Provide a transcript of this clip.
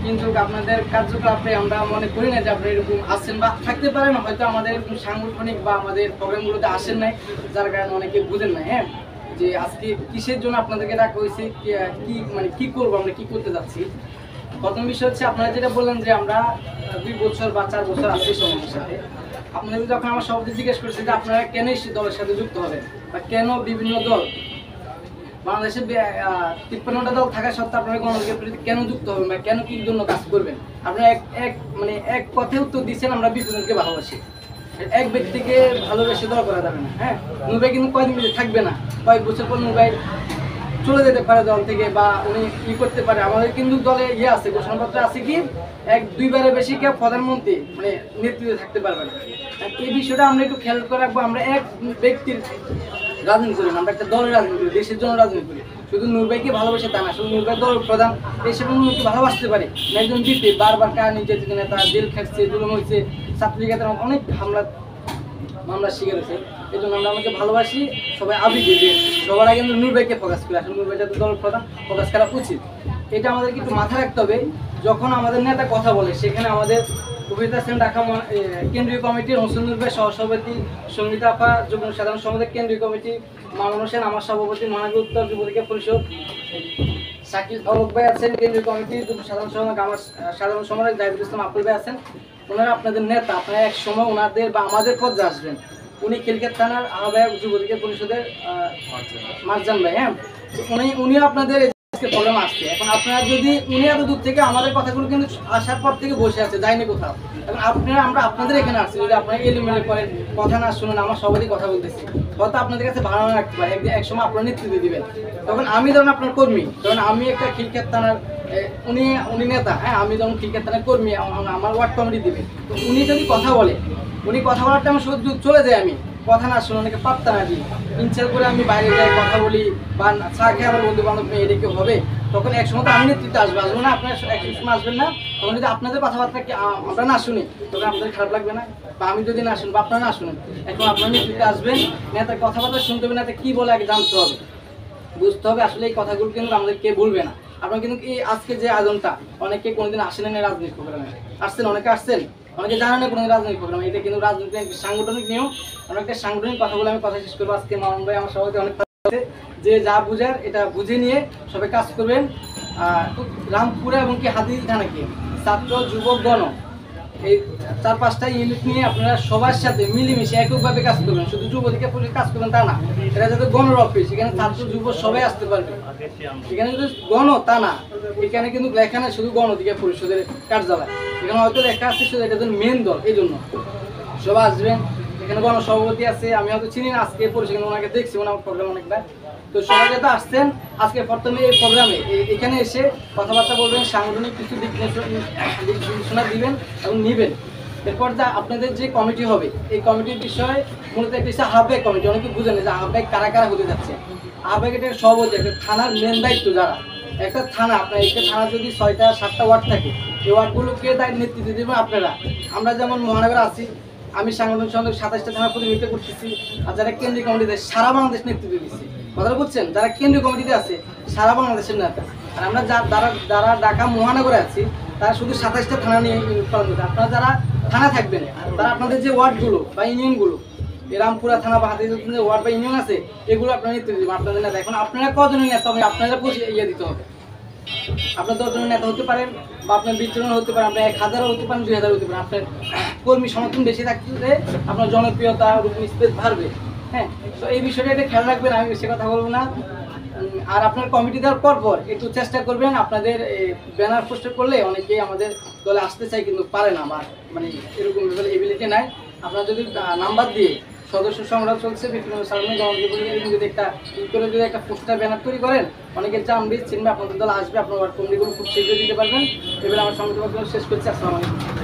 কিন্তু আপনাদের কার্যকলাপে আমরা মনে করি না যে আপনারা এরকম আসছেন বা থাকতে পারেন, হয়তো আমাদের এরকম সাংগঠনিক বা আমাদের প্রোগ্রামগুলোতে আসেন নাই, যার কারণে অনেকে বুঝেন না। হ্যাঁ, যে আজকে কিসের জন্য আপনাদেরকে ডাকা হয়েছে, কি মানে কি করবো, আমরা কি করতে যাচ্ছি। প্রথম বিষয় হচ্ছে আপনারা যেটা বললেন যে আমরা 2 বছর বা 4 বছর আছি সমাজের সাথে। আপনাদের যখন আমার সভাপতি জিজ্ঞেস করছে যে আপনারা কেন এই দলের সাথে যুক্ত হবেন বা কেন বিভিন্ন দল, বাংলাদেশে 53টা দল থাকা সত্ত্বেও আপনারা গণতন্ত্রের প্রতি কেন যুক্ত হবেন বা কেন কি জন্য কাজ করবেন, আপনারা এক কথায় উত্তর দিচ্ছেন আমরা বিপ্লবীকে ভালোবাসি। এক ব্যক্তিকে ভালোবেসে দল করা যাবে না। হ্যাঁ, নূর ভাই কিন্তু কয়েকদিন মিলে থাকবে না, কয়েক বছর পর নূর ভাই চলে যেতে পারে দল থেকে, বা উনি ই করতে পারে। আমাদের কিন্তু দলে আছে, ঘোষণাপত্র আছে কি 1-2 বারের বেশি কেউ প্রধানমন্ত্রী মানে নেতৃত্বে থাকতে পারবে না। এই বিষয়টা আমরা একটু খেয়াল করে রাখবো। আমরা এক ব্যক্তির রাজনীতি করি না, আমরা একটা দলের রাজনীতি করি, দেশের জন্য রাজনীতি করি। শুধু নূর ভাইকে ভালোবাসে তা না, শুধু নূর ভাই দল প্রধান হিসেবে উন্নতি ভালোবাসতে পারে না। একজন জিতে বারবার কারা নির্যাতিত নেতা, জেল খাটছে, জুলুম হয়েছে, ছাত্রলীগের অনেক মামলা শিকার হয়েছে। এই জন্য আমরা আমাকে ভালোবাসি, সবাই আবেগে যে সবার আগে আমরা নূর ভাইকে ফোকাস করি। আসলে নূর ভাইটা তো দল প্রধান, ফোকাস করা উচিত। এটা আমাদেরকে একটু মাথায় রাখতে হবে। যখন আমাদের নেতা কথা বলে সেখানে আমাদের কবিতা সেন ঢাকা কেন্দ্রীয় কমিটির হোসেন নূর ভাই সহসভাপতি, সঙ্গীতা আপা যুগ্ম সাধারণ সম্পাদক কেন্দ্রীয় কমিটি, মামুন হোসেন আমার সভাপতি, মহানগর উত্তর যুবলীগের পরিষদ, শাকিল অলক ভাই আছেন কেন্দ্রীয় কমিটির যুগ্ম সাধারণ সম্পাদক, আমার সাধারণ সম্পাদক জাহিদুল ইসলাম আপুল ভাই আছেন। ওনারা আপনাদের নেতা, আপনারা এক সময় ওনাদের বা আমাদের পর্যায়ে আসবেন। উনি খিলক্ষেত থানার আহ্বায়ক যুবলীগের পরিষদের মারজান ভাই। হ্যাঁ, উনিও আপনাদের প্রোগ্রাম আসছে। এখন আপনারা যদি উনি এত দূর থেকে আমাদের কথাগুলো কিন্তু আসার পর থেকে বসে আছে, যায়নি কোথাও। এখন আমরা আপনাদের এখানে আসছি, যদি আপনারা এলিমেলে করেন, কথা না শুনুন, আমার সবারই কথা বলতেছি, হয়তো আপনাদের কাছে ভালো না রাখতে পারে, এক সময় আপনারা নেতৃত্ব দিবেন। তখন আমি ধরুন আপনার কর্মী, ধরুন আমি একটা খিলক্ষেত থানার উনি নেতা। হ্যাঁ, আমি যখন খিলক্ষেত থানার কর্মী, আমার ওয়ার্ড কমিটি দিবে, তো উনি যদি কথা বলে, উনি কথা বলার টাইমে শুধু চলে যায়, আমি কথা না শুনে অনেকে পাত্তা না দিই, ইনচাল করে আমি বাইরে যাই, কথা বলি বা চা খেয়ে আমার বন্ধু বান্ধব নিয়ে, এটা কেউ হবে? তখন এক সময় তো আমি নেতৃত্বে আসবো না, আপনার এক সময় আসবেন না। তখন যদি আপনাদের কথাবার্তা আমরা না শুনি, তখন আপনাদের খারাপ লাগবে না? বা আমি যদি না শুনি বা আপনারা না শুনেন, এখন আপনার নেতৃত্বে আসবেন, নেতার কথাবার্তা শুনতে হবে, নেতা কি বলে আগে জানতে হবে, বুঝতে হবে। আসলে এই কথাগুলো কিন্তু আমাদের কে বলবে না। আপনার কিন্তু এই আজকে যে আয়োজনটা, অনেকে কোনোদিন আসেন না রাজনৈতিক প্রোগ্রামে, আসছেন, অনেকে আসছেন, অনেকে জানেন না কোনো রাজনৈতিক প্রোগ্রাম। এটা কিন্তু রাজনৈতিক সাংগঠনিক নিয়ম। অনেকটা সাংগঠনিক কথা বলে আমি কথা শেষ করবো। আজকে মামুন ভাই আমার সবাইকে অনেক আছে, যে যা বুঝার এটা বুঝে নিয়ে সবাই কাজ করবেন। রামপুরা এবং কি হাতি থানাকে ছাত্র যুবক গণ, এই 4-5টা ইউনিট নিয়ে আপনারা সবার সাথে মিলেমিশে এককভাবে কাজ করবেন। শুধু যুবলীগে কাজ করবেন তা না, এটা যাতে গণর অফিস, এখানে ছাত্র যুব সবাই আসতে পারবে। এখানে যদি গণ তা না, এখানে কিন্তু লেখা না শুধু গণধিকার পরিষদের কার্যালয়, এখানে হয়তো লেখা আছে শুধু এটা মেন দল। এই জন্য সবাই আসবেন। এখানে গণসভাপতি আছে, আমি হয়তো চিনি না, আজকে পরিষদ ওনাকে দেখছি, ওনার প্রোগ্রাম অনেকবার। তো সবাই যাতে আসছেন আজকে প্রথমে এই প্রোগ্রামে, এখানে এসে কথাবার্তা বলবেন, সাংগঠনিক কিছু দিক নির্দেশনা দিবেন এবং নিবেন। এরপর যা আপনাদের যে কমিটি হবে, এই কমিটির বিষয় মূলত একটা হচ্ছে আহ্বায়ক কমিটি। অনেকে বুঝেন যে আহ্বায়ক কারা কারা হতে যাচ্ছে। আহ্বায়ক এটা সভাপতি, একটা থানার মেন দায়িত্ব। যারা একটা থানা, আপনার একটা থানা যদি 6টা-7টা ওয়ার্ড থাকে, এই ওয়ার্ডগুলোকে তাই নেতৃত্ব দেবেন আপনারা। আমরা যেমন মহানগর আছি, আমি সাংগঠনিক সম্পাদক 27টা থানা প্রতিনিধিত্ব করতেছি, আর যারা কেন্দ্রীয় কমিটিতে সারা বাংলাদেশ নেতৃত্ব দিচ্ছি, কথাটা বুঝছেন, যারা কেন্দ্রীয় কমিটিতে আছে সারা বাংলাদেশের নেতা। আর আমরা যারা ঢাকা মহানগরে আছি, তারা শুধু 27টা থানা নিয়ে পালন করছে। আপনারা যারা থানা থাকবেন, তারা আপনাদের যে ওয়ার্ডগুলো বা ইউনিয়নগুলো, রামপুরা থানা বা হাতিগঞ্জ যে ওয়ার্ড বা ইউনিয়ন আছে, এগুলো আপনারা নেতৃত্ব দেবেন আপনাদের নেতা। এখন আপনারা কজনের নেতা হবে, আপনারা দিতে হবে। আপনার 10 জনের নেতা হতে পারেন, বা আপনার 20 জনের হতে পারেন, আপনার 1000 হতে পারেন, 2000 হতে পারেন। আপনার কর্মী সমর্থন বেশি থাকলে আপনার জনপ্রিয়তা স্পেস বাড়বে। হ্যাঁ, তো এই বিষয়টা এটা খেয়াল রাখবেন, আমি বেশি কথা বলবো না। আর আপনার কমিটি দেওয়ার পর একটু চেষ্টা করবেন, আপনাদের ব্যানার পোস্টার করলে অনেকেই আমাদের দলে আসতে চায় কিন্তু পারে না, মানে এরকম এবিলিটি নাই। আপনারা যদি নাম্বার দিয়ে সদস্য সংগ্রহ চলছে, বিভিন্ন সাধারণ যদি একটা পোস্টার ব্যানার তৈরি করেন, অনেকের জানবে, চিনবে, আপনাদের দল আসবে, আপনার ওয়ার্ড কমিটিগুলো খুব শীঘ্রই দিতে পারবেন। এবার আমার সংগঠন শেষ করছি। আসসালামু আলাইকুম।